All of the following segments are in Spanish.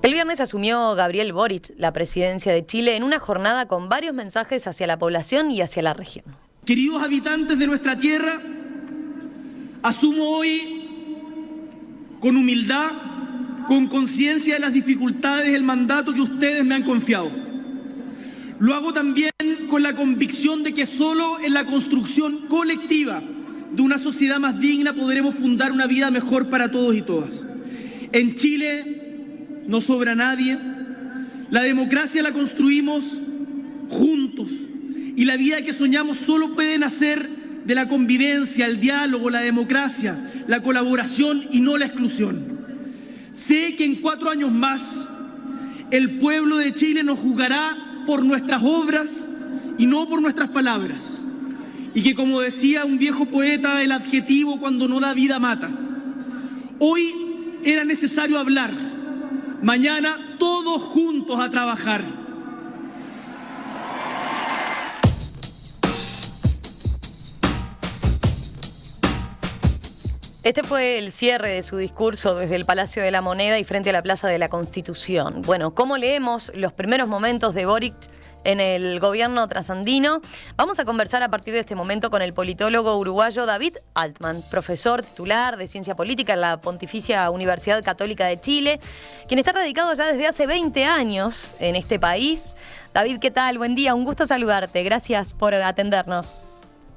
El viernes asumió Gabriel Boric la presidencia de Chile en una jornada con varios mensajes hacia la población y hacia la región. Queridos habitantes de nuestra tierra, asumo hoy con humildad, con conciencia de las dificultades, el mandato que ustedes me han confiado. Lo hago también con la convicción de que solo en la construcción colectiva de una sociedad más digna podremos fundar una vida mejor para todos y todas. En Chile no sobra nadie. La democracia la construimos juntos y la vida que soñamos solo puede nacer de la convivencia, el diálogo, la democracia, la colaboración y no la exclusión. Sé que en 4 años más el pueblo de Chile nos juzgará por nuestras obras y no por nuestras palabras. Y que, como decía un viejo poeta, el adjetivo cuando no da vida mata. Hoy era necesario hablar, mañana todos juntos a trabajar. Este fue el cierre de su discurso desde el Palacio de la Moneda y frente a la Plaza de la Constitución. Bueno, ¿cómo leemos los primeros momentos de Boric en el gobierno trasandino? Vamos a conversar a partir de este momento con el politólogo uruguayo David Altman, profesor titular de Ciencia Política en la Pontificia Universidad Católica de Chile, quien está radicado ya desde hace 20 años en este país. David, ¿qué tal? Buen día, un gusto saludarte. Gracias por atendernos.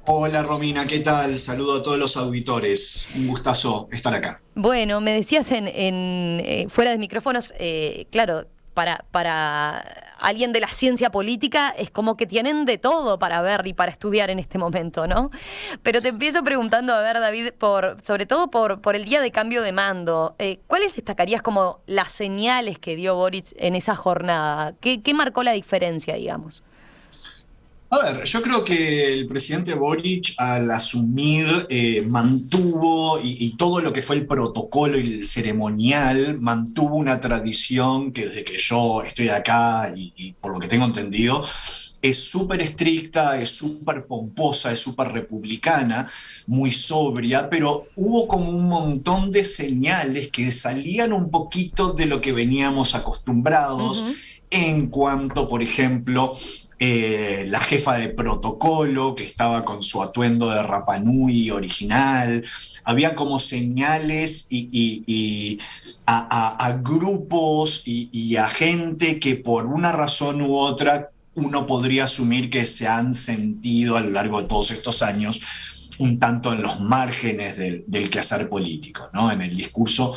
Hola Romina, ¿qué tal? Saludo a todos los auditores. Un gustazo estar acá. Bueno, me decías fuera de micrófonos, claro, para alguien de la ciencia política es como que tienen de todo para ver y para estudiar en este momento, ¿no? Pero te empiezo preguntando, a ver, David, sobre todo por el día de cambio de mando, ¿cuáles destacarías como las señales que dio Boric en esa jornada? ¿Qué marcó la diferencia, digamos? A ver, yo creo que el presidente Boric al asumir mantuvo y todo lo que fue el protocolo y el ceremonial, mantuvo una tradición que desde que yo estoy acá y por lo que tengo entendido, es súper estricta, es súper pomposa, es súper republicana, muy sobria, pero hubo como un montón de señales que salían un poquito de lo que veníamos acostumbrados. Uh-huh. En cuanto, por ejemplo, la jefa de protocolo, que estaba con su atuendo de Rapa Nui original, había como señales a grupos y a gente que por una razón u otra uno podría asumir que se han sentido a lo largo de todos estos años un tanto en los márgenes del quehacer político, ¿no? En el discurso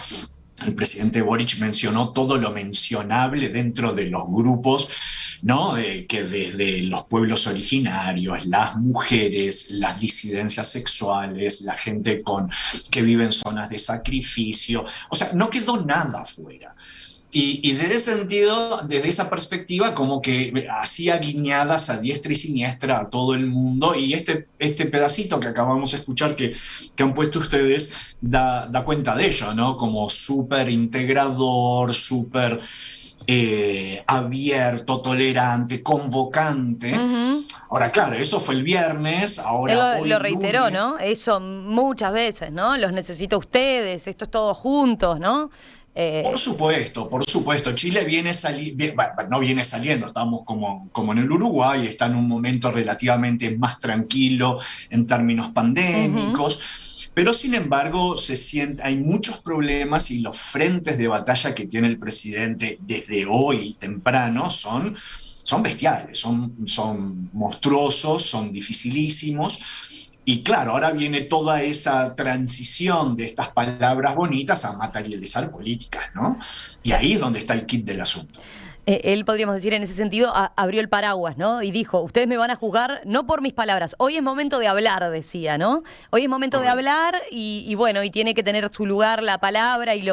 el presidente Boric mencionó todo lo mencionable dentro de los grupos, ¿no? Que desde los pueblos originarios, las mujeres, las disidencias sexuales, la gente que vive en zonas de sacrificio, o sea, no quedó nada afuera. Y desde ese sentido, desde esa perspectiva, como que hacía guiñadas a diestra y siniestra a todo el mundo, y este pedacito que acabamos de escuchar que han puesto ustedes da cuenta de ello, ¿no? Como súper integrador, súper abierto, tolerante, convocante. Uh-huh. Ahora, claro, eso fue el viernes, ahora Él lo reiteró, lunes, ¿no? Eso muchas veces, ¿no? Los necesito a ustedes, esto es todo juntos, ¿no? Por supuesto. Chile no viene saliendo, estamos como en el Uruguay, está en un momento relativamente más tranquilo en términos pandémicos, uh-huh. Pero sin embargo hay muchos problemas y los frentes de batalla que tiene el presidente desde hoy temprano son bestiales, son monstruosos, son dificilísimos. Y claro, ahora viene toda esa transición de estas palabras bonitas a materializar políticas, ¿no? Y ahí es donde está el kit del asunto. Él, podríamos decir, en ese sentido, abrió el paraguas, ¿no? Y dijo, ustedes me van a juzgar no por mis palabras. Hoy es momento de hablar, decía, ¿no? Hoy es momento de hablar y bueno, y tiene que tener su lugar la palabra y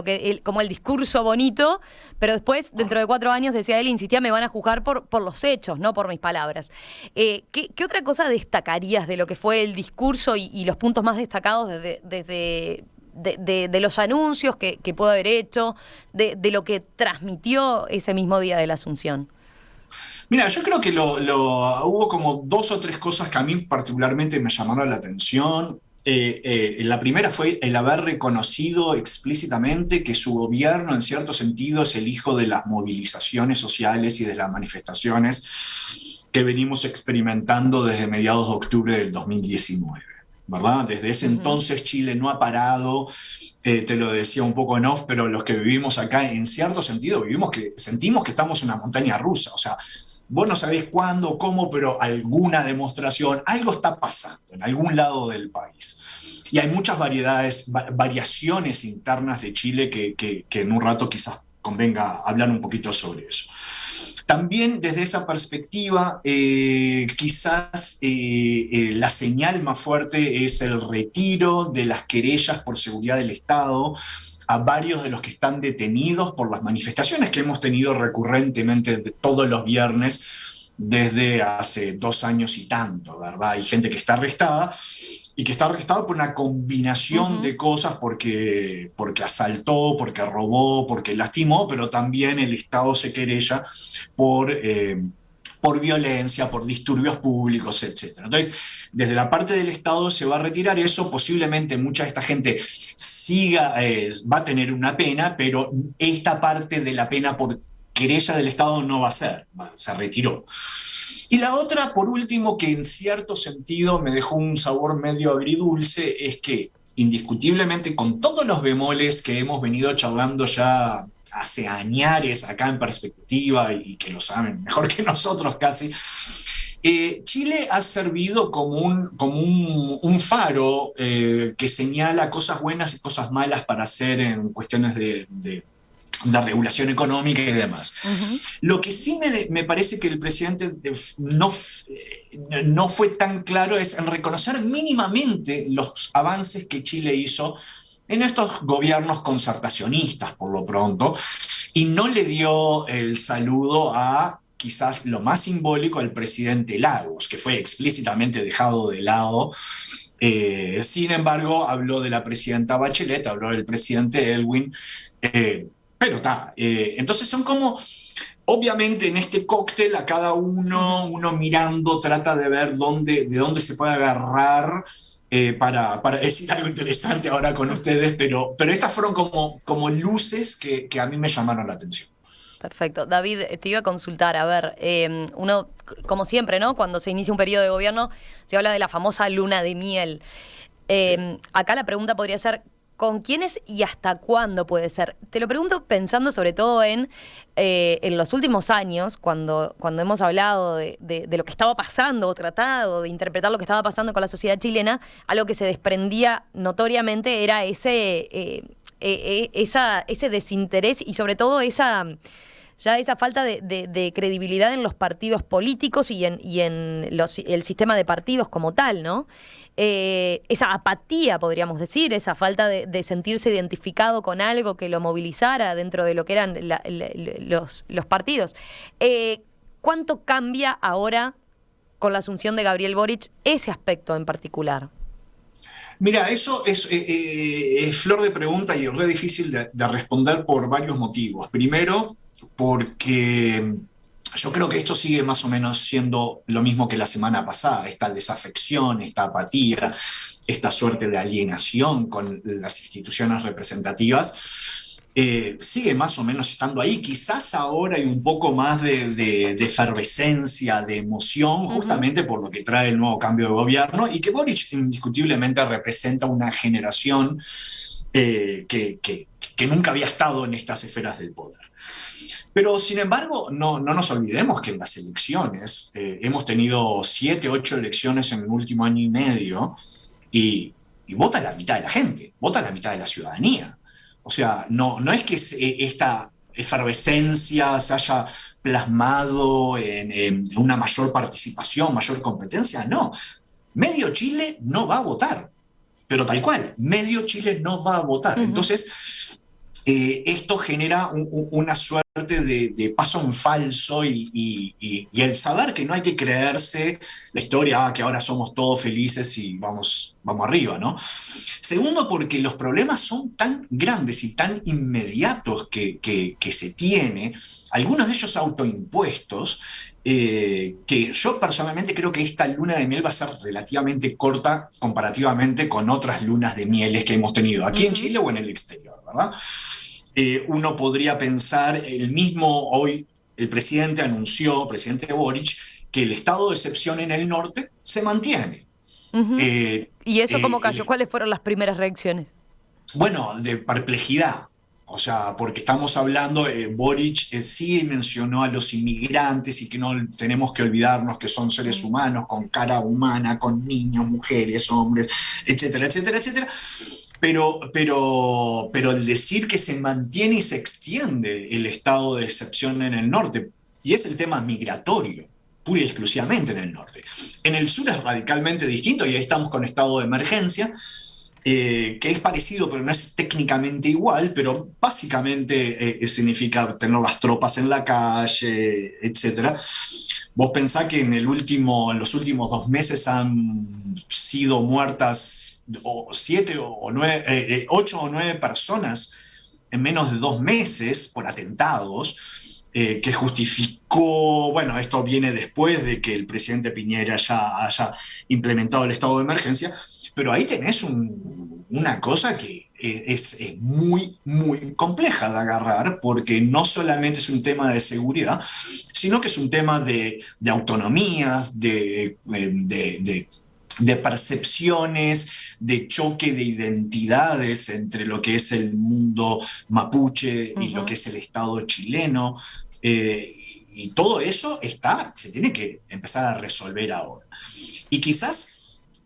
como el discurso bonito, pero después, dentro de 4 años, decía él, insistía, me van a juzgar por los hechos, no por mis palabras. ¿Qué otra cosa destacarías de lo que fue el discurso y los puntos más destacados desde de los anuncios que pudo haber hecho, de lo que transmitió ese mismo día de la Asunción? Mira, yo creo que hubo como 2 o 3 cosas que a mí particularmente me llamaron la atención. La primera fue el haber reconocido explícitamente que su gobierno, en cierto sentido, es el hijo de las movilizaciones sociales y de las manifestaciones que venimos experimentando desde mediados de octubre del 2019. ¿Verdad? Desde ese entonces Chile no ha parado, te lo decía un poco en off, pero los que vivimos acá, en cierto sentido, sentimos que estamos en una montaña rusa. O sea, vos no sabés cuándo, cómo, pero alguna demostración, algo está pasando en algún lado del país. Y hay muchas variaciones internas de Chile que en un rato quizás convenga hablar un poquito sobre eso. También desde esa perspectiva, quizás la señal más fuerte es el retiro de las querellas por seguridad del Estado a varios de los que están detenidos por las manifestaciones que hemos tenido recurrentemente todos los viernes desde hace 2 años y tanto, ¿verdad? Hay gente que está arrestada y que está arrestada por una combinación de cosas porque asaltó, porque robó, porque lastimó, pero también el Estado se querella por violencia, por disturbios públicos, etc. Entonces, desde la parte del Estado se va a retirar eso, posiblemente mucha de esta gente va a tener una pena, pero esta parte de la pena por querella del Estado no va a ser, se retiró. Y la otra, por último, que en cierto sentido me dejó un sabor medio agridulce, es que indiscutiblemente con todos los bemoles que hemos venido charlando ya hace añares acá en perspectiva y que lo saben mejor que nosotros casi, Chile ha servido como un faro que señala cosas buenas y cosas malas para hacer en cuestiones de regulación económica y demás. Lo que sí me parece que el presidente no fue tan claro es en reconocer mínimamente los avances que Chile hizo en estos gobiernos concertacionistas, por lo pronto, y no le dio el saludo a quizás lo más simbólico al presidente Lagos, que fue explícitamente dejado de lado. Sin embargo, habló de la presidenta Bachelet, habló del presidente Elwin, pero está. Entonces son como, obviamente en este cóctel a cada uno mirando, trata de ver de dónde se puede agarrar para decir algo interesante ahora con ustedes, pero estas fueron como luces que a mí me llamaron la atención. Perfecto. David, te iba a consultar, a ver, uno, como siempre, ¿no? Cuando se inicia un periodo de gobierno, se habla de la famosa luna de miel. Sí. Acá la pregunta podría ser, ¿con quiénes y hasta cuándo puede ser? Te lo pregunto pensando sobre todo en los últimos años, cuando hemos hablado de lo que estaba pasando o tratado de interpretar lo que estaba pasando con la sociedad chilena, algo que se desprendía notoriamente era ese desinterés y sobre todo esa falta de credibilidad en los partidos políticos y en el sistema de partidos como tal, ¿no? Esa apatía, podríamos decir, esa falta de sentirse identificado con algo que lo movilizara dentro de lo que eran los partidos. ¿Cuánto cambia ahora con la asunción de Gabriel Boric ese aspecto en particular? Mira, eso es flor de pregunta y es re difícil de responder por varios motivos. Primero, porque yo creo que esto sigue más o menos siendo lo mismo que la semana pasada, esta desafección, esta apatía, esta suerte de alienación con las instituciones representativas, sigue más o menos estando ahí. Quizás ahora hay un poco más de efervescencia, de emoción, justamente por lo que trae el nuevo cambio de gobierno, y que Boric indiscutiblemente representa una generación que nunca había estado en estas esferas del poder. Pero, sin embargo, no nos olvidemos que en las elecciones hemos tenido 7, 8 elecciones en el último año y medio y vota la mitad de la gente, vota la mitad de la ciudadanía. O sea, no es que esta efervescencia se haya plasmado en una mayor participación, mayor competencia, no. Medio Chile no va a votar, pero tal cual, medio Chile no va a votar. Entonces, esto genera una suerte de paso en falso y el saber que no hay que creerse la historia, que ahora somos todos felices y vamos arriba, ¿no? Segundo, porque los problemas son tan grandes y tan inmediatos que se tiene, algunos de ellos autoimpuestos, que yo personalmente creo que esta luna de miel va a ser relativamente corta comparativamente con otras lunas de mieles que hemos tenido aquí en Chile o en el exterior, ¿verdad? Uno podría pensar, el mismo hoy, el presidente anunció, presidente Boric, que el estado de excepción en el norte se mantiene. ¿Y eso cómo cayó? ¿Cuáles fueron las primeras reacciones? Bueno, de perplejidad. O sea, porque estamos hablando, Boric sí mencionó a los inmigrantes y que no tenemos que olvidarnos que son seres humanos con cara humana, con niños, mujeres, hombres, etcétera, etcétera, etcétera. Pero el decir que se mantiene y se extiende el estado de excepción en el norte, y es el tema migratorio, pura y exclusivamente en el norte. En el sur es radicalmente distinto y ahí estamos con estado de emergencia, que es parecido, pero no es técnicamente igual, pero básicamente significa tener las tropas en la calle, etc. Vos pensás que en los últimos 2 meses han sido muertas 8 o 9 personas en menos de 2 meses por atentados, que justificó, bueno, esto viene después de que el presidente Piñera ya haya implementado el estado de emergencia, pero ahí tenés una cosa que es muy, muy compleja de agarrar, porque no solamente es un tema de seguridad, sino que es un tema de autonomía, de percepciones, de choque de identidades entre lo que es el mundo mapuche y lo que es el Estado chileno. Y todo eso se tiene que empezar a resolver ahora. Y quizás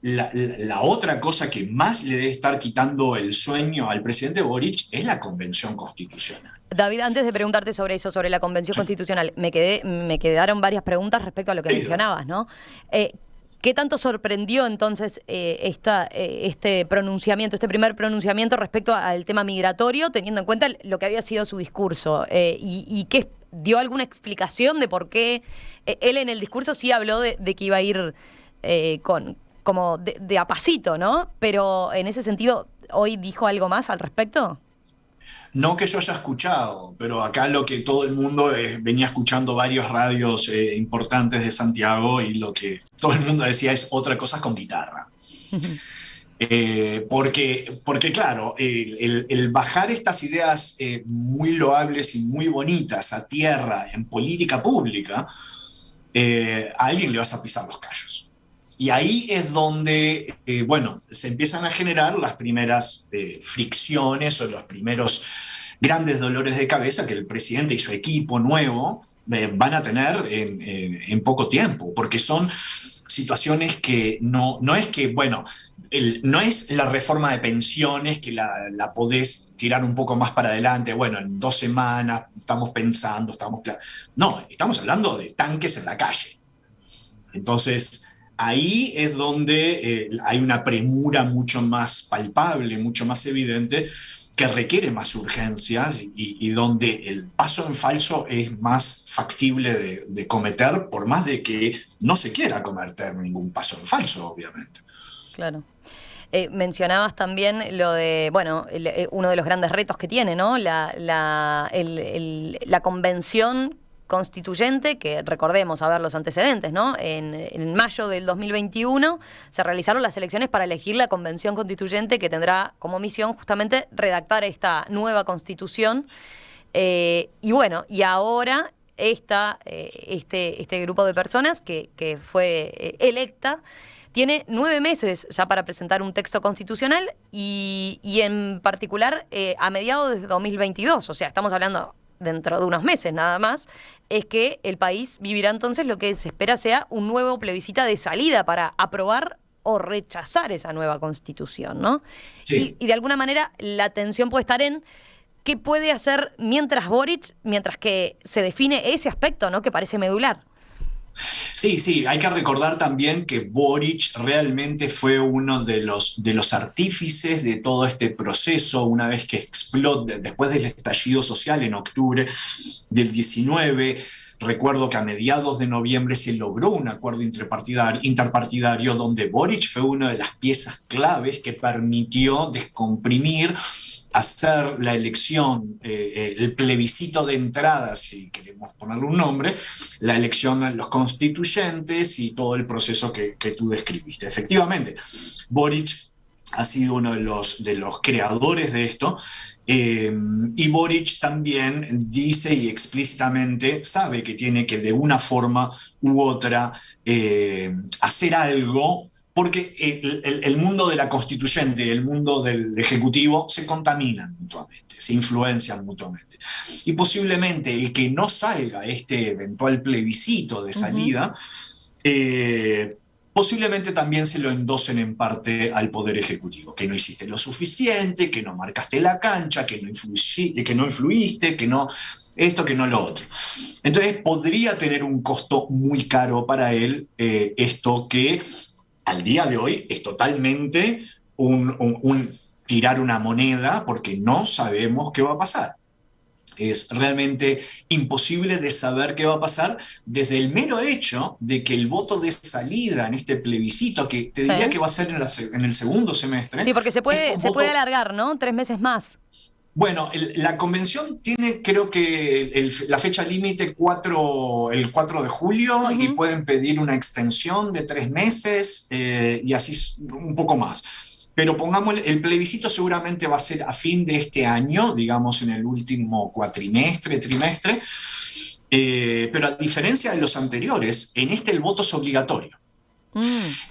la otra cosa que más le debe estar quitando el sueño al presidente Boric es la Convención Constitucional. David, antes de preguntarte sobre eso, sobre la Convención Constitucional, me quedaron varias preguntas respecto a lo que mencionabas, ¿no? ¿Qué tanto sorprendió entonces este pronunciamiento, este primer pronunciamiento respecto al tema migratorio, teniendo en cuenta lo que había sido su discurso? ¿Y qué dio alguna explicación de por qué? Él en el discurso sí habló de que iba a ir como de a pasito, ¿no? Pero en ese sentido, ¿hoy dijo algo más al respecto? No que yo haya escuchado, pero acá lo que todo el mundo venía escuchando varios radios importantes de Santiago, y lo que todo el mundo decía es otra cosa con guitarra. Porque claro, el bajar estas ideas muy loables y muy bonitas a tierra en política pública, a alguien le vas a pisar los callos. Y ahí es donde, se empiezan a generar las primeras fricciones o los primeros grandes dolores de cabeza que el presidente y su equipo nuevo van a tener en poco tiempo, porque son situaciones que no es que, no es la reforma de pensiones que la podés tirar un poco más para adelante, en 2 semanas estamos pensando, no, estamos hablando de tanques en la calle. Entonces, ahí es donde hay una premura mucho más palpable, mucho más evidente, que requiere más urgencia y donde el paso en falso es más factible de cometer, por más de que no se quiera cometer ningún paso en falso, obviamente. Claro. Mencionabas también lo de, uno de los grandes retos que tiene, ¿no? La convención constituyente, que recordemos, a ver los antecedentes, ¿no? En mayo del 2021 se realizaron las elecciones para elegir la convención constituyente, que tendrá como misión justamente redactar esta nueva constitución. Y ahora este grupo de personas que fue electa tiene 9 meses ya para presentar un texto constitucional y en particular a mediados de 2022, o sea, estamos hablando dentro de unos meses nada más, es que el país vivirá entonces lo que se espera sea un nuevo plebiscito de salida para aprobar o rechazar esa nueva constitución, ¿no? Sí. Y de alguna manera la tensión puede estar en qué puede hacer mientras que se define ese aspecto, ¿no? Que parece medular. Sí, hay que recordar también que Boric realmente fue uno de los artífices de todo este proceso, una vez que explotó, después del estallido social en octubre del 19, Recuerdo que a mediados de noviembre se logró un acuerdo interpartidario donde Boric fue una de las piezas claves que permitió descomprimir, hacer la elección, el plebiscito de entrada, si queremos ponerle un nombre, la elección a los constituyentes y todo el proceso que tú describiste. Efectivamente, Boric ha sido uno de los creadores de esto, y Boric también dice y explícitamente sabe que tiene que de una forma u otra hacer algo, porque el mundo de la constituyente y el mundo del ejecutivo se contaminan mutuamente, se influencian mutuamente. Y posiblemente el que no salga este eventual plebiscito de salida, posiblemente también se lo endosen en parte al Poder Ejecutivo, que no hiciste lo suficiente, que no marcaste la cancha, que no influiste, que no esto, que no lo otro. Entonces podría tener un costo muy caro para él, esto que al día de hoy es totalmente un tirar una moneda, porque no sabemos qué va a pasar. Es realmente imposible de saber qué va a pasar desde el mero hecho de que el voto de salida en este plebiscito, que te diría que va a ser en el segundo semestre. Sí, porque se puede alargar, ¿no? 3 meses más. Bueno, la convención tiene, creo que la fecha límite el 4 de julio, y pueden pedir una extensión de 3 meses y así un poco más. Pero pongamos, el plebiscito seguramente va a ser a fin de este año, digamos en el último trimestre, pero a diferencia de los anteriores, en este el voto es obligatorio.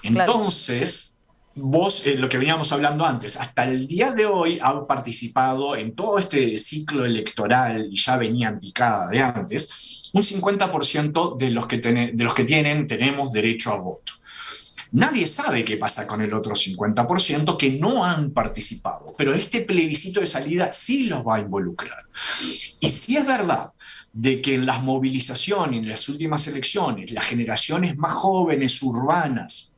Entonces, vos, lo que veníamos hablando antes, hasta el día de hoy han participado en todo este ciclo electoral, y ya venían picada de antes, un 50% de los que tenemos derecho a voto. Nadie sabe qué pasa con el otro 50% que no han participado, pero este plebiscito de salida sí los va a involucrar. Y si es verdad de que en las movilizaciones, en las últimas elecciones, las generaciones más jóvenes, urbanas,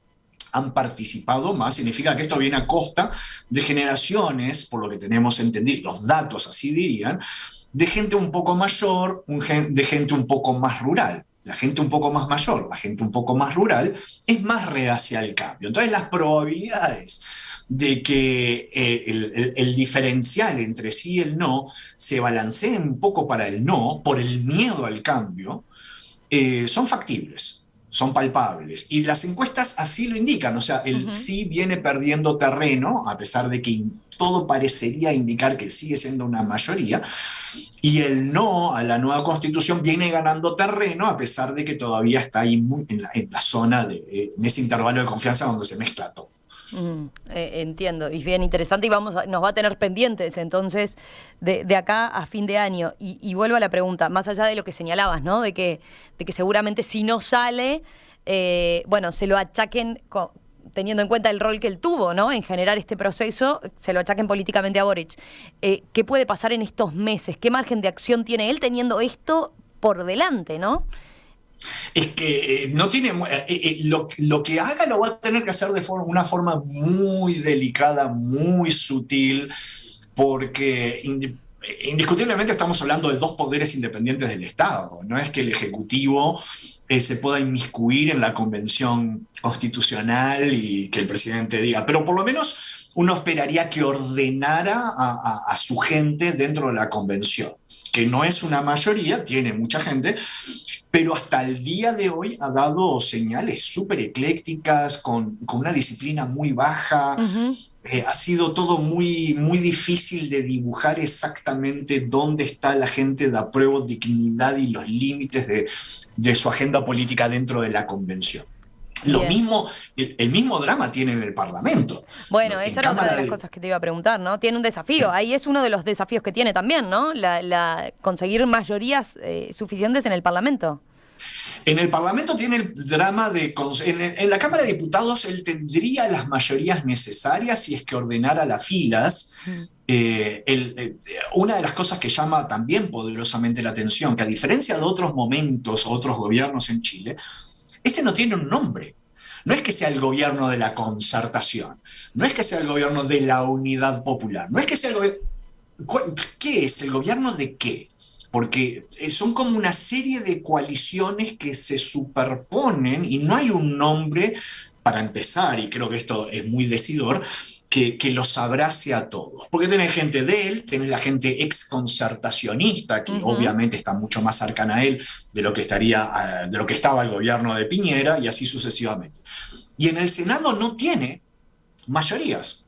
han participado más, significa que esto viene a costa de generaciones, por lo que tenemos entendido, los datos así dirían, de gente un poco mayor, de gente un poco más rural. La gente un poco más mayor, la gente un poco más rural, es más reacia al cambio. Entonces las probabilidades de que el diferencial entre sí y el no se balancee un poco para el no, por el miedo al cambio, son factibles, son palpables. Y las encuestas así lo indican, o sea, el sí viene perdiendo terreno, a pesar de que todo parecería indicar que sigue siendo una mayoría, y el no a la nueva constitución viene ganando terreno, a pesar de que todavía está ahí en la zona, en ese intervalo de confianza donde se mezcla todo. Entiendo, y es bien interesante, y nos va a tener pendientes entonces de acá a fin de año. Y vuelvo a la pregunta, más allá de lo que señalabas, ¿no? De que seguramente si no sale, se lo achaquen teniendo en cuenta el rol que él tuvo, ¿no? En generar este proceso, se lo achaquen políticamente a Boric. ¿Qué puede pasar en estos meses? ¿Qué margen de acción tiene él teniendo esto por delante, no? Es que no tiene lo que haga lo va a tener que hacer de una forma muy delicada, muy sutil, porque indiscutiblemente estamos hablando de dos poderes independientes del Estado. No es que el Ejecutivo se pueda inmiscuir en la Convención Constitucional y que el presidente diga, pero por lo menos uno esperaría que ordenara a su gente dentro de la Convención, que no es una mayoría, tiene mucha gente, pero hasta el día de hoy ha dado señales súper eclécticas, con una disciplina muy baja. Ha sido todo muy, muy difícil de dibujar exactamente dónde está la gente de apruebo, dignidad y los límites de su agenda política dentro de la Convención. Lo mismo, el mismo drama tiene en el Parlamento. Bueno, esa era otra de las cosas que te iba a preguntar, ¿no? Tiene un desafío, ahí es uno de los desafíos que tiene también, ¿no? Conseguir mayorías suficientes en el Parlamento. En el Parlamento tiene el drama en la Cámara de Diputados él tendría las mayorías necesarias si es que ordenara las filas. Una de las cosas que llama también poderosamente la atención, que a diferencia de otros momentos, otros gobiernos en Chile, este no tiene un nombre. No es que sea el gobierno de la concertación, no es que sea el gobierno de la unidad popular, no es que sea el gobierno... ¿Qué es? ¿El gobierno de qué? porque son como una serie de coaliciones que se superponen y no hay un nombre para empezar, y creo que esto es muy decidor, que los abrace a todos. Porque tenés gente de él, tenés la gente exconcertacionista, que obviamente está mucho más cercana a él de lo que estaba el gobierno de Piñera, y así sucesivamente. Y en el Senado no tiene mayorías,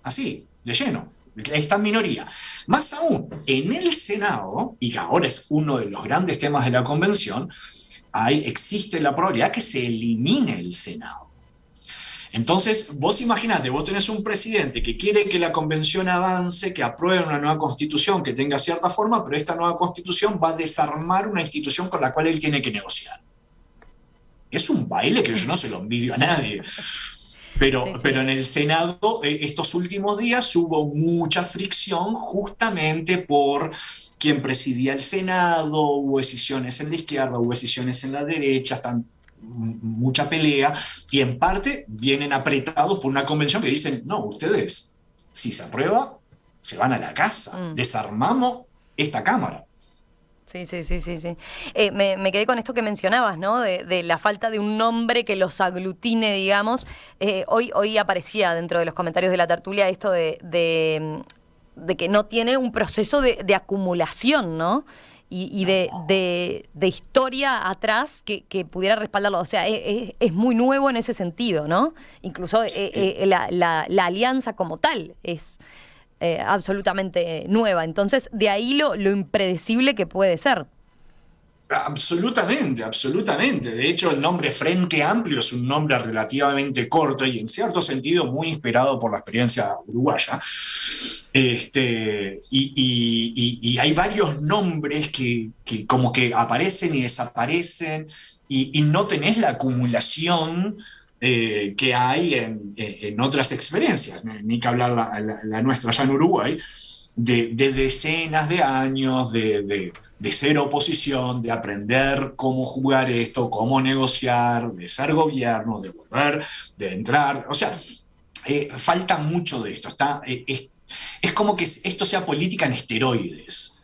así, de lleno. Está en minoría. Más aún, en el Senado, y que ahora es uno de los grandes temas de la convención, existe la probabilidad que se elimine el Senado. Entonces, vos imaginate, vos tenés un presidente que quiere que la convención avance, que apruebe una nueva constitución que tenga cierta forma, pero esta nueva constitución va a desarmar una institución con la cual él tiene que negociar. Es un baile que yo no se lo envidio a nadie. Pero en el Senado estos últimos días hubo mucha fricción justamente por quien presidía el Senado, hubo decisiones en la izquierda, hubo decisiones en la derecha, mucha pelea, y en parte vienen apretados por una convención que dicen, no, ustedes, si se aprueba, se van a la casa, desarmamos esta Cámara. Sí. Me quedé con esto que mencionabas, ¿no? De la falta de un nombre que los aglutine, digamos. Hoy aparecía dentro de los comentarios de la tertulia esto de que no tiene un proceso de acumulación, ¿no? Y de historia atrás que pudiera respaldarlo. O sea, es muy nuevo en ese sentido, ¿no? Incluso la alianza como tal es absolutamente nueva. Entonces, de ahí lo impredecible que puede ser. Absolutamente. De hecho, el nombre Frente Amplio es un nombre relativamente corto y en cierto sentido muy inspirado por la experiencia uruguaya. Y hay varios nombres que como que aparecen y desaparecen y no tenés la acumulación que hay en otras experiencias, ni que hablar la nuestra allá en Uruguay, de decenas de años de ser oposición, de aprender cómo jugar esto, cómo negociar, de ser gobierno, de volver, de entrar. O sea, falta mucho de esto. Es como que esto sea política en esteroides.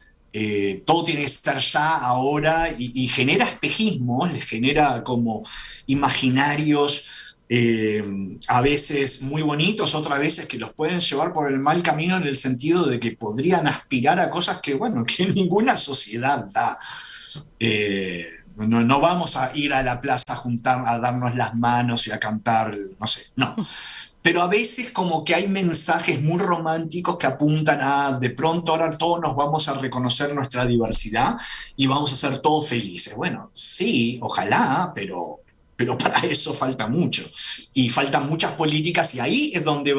Todo tiene que ser ya, ahora, y genera espejismos, les genera como imaginarios a veces muy bonitos, otras veces que los pueden llevar por el mal camino en el sentido de que podrían aspirar a cosas que ninguna sociedad da. No vamos a ir a la plaza a juntar, a darnos las manos y a cantar, no sé, no. Pero a veces como que hay mensajes muy románticos que apuntan a, de pronto ahora todos nos vamos a reconocer nuestra diversidad y vamos a ser todos felices. Bueno, sí, ojalá, pero para eso falta mucho. Y faltan muchas políticas y ahí es donde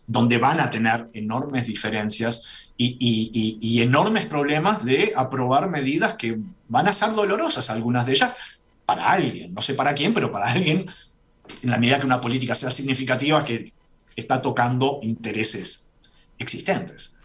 donde van a tener enormes diferencias y enormes problemas de aprobar medidas que van a ser dolorosas, algunas de ellas, para alguien. No sé para quién, pero para alguien, en la medida que una política sea significativa, que está tocando intereses existentes.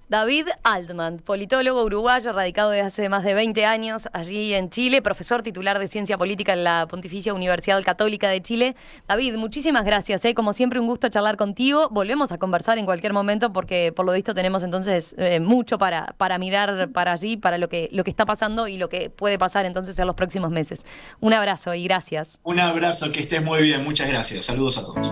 David Altman, politólogo uruguayo, radicado desde hace más de 20 años allí en Chile, profesor titular de Ciencia Política en la Pontificia Universidad Católica de Chile. David, muchísimas gracias. Como siempre, un gusto charlar contigo. Volvemos a conversar en cualquier momento porque, por lo visto, tenemos entonces mucho para mirar para allí, para lo que está pasando y lo que puede pasar entonces en los próximos meses. Un abrazo y gracias. Un abrazo, que estés muy bien. Muchas gracias. Saludos a todos.